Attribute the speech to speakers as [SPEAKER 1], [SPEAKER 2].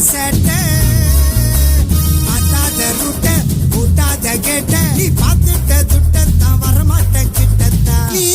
[SPEAKER 1] சேட்ட பார்த்தாத ரூட்ட கூட்டாத கேட்ட நீ பார்த்துட்ட துட்டத்தான் வரமாட்ட கிட்டத்தான் நீ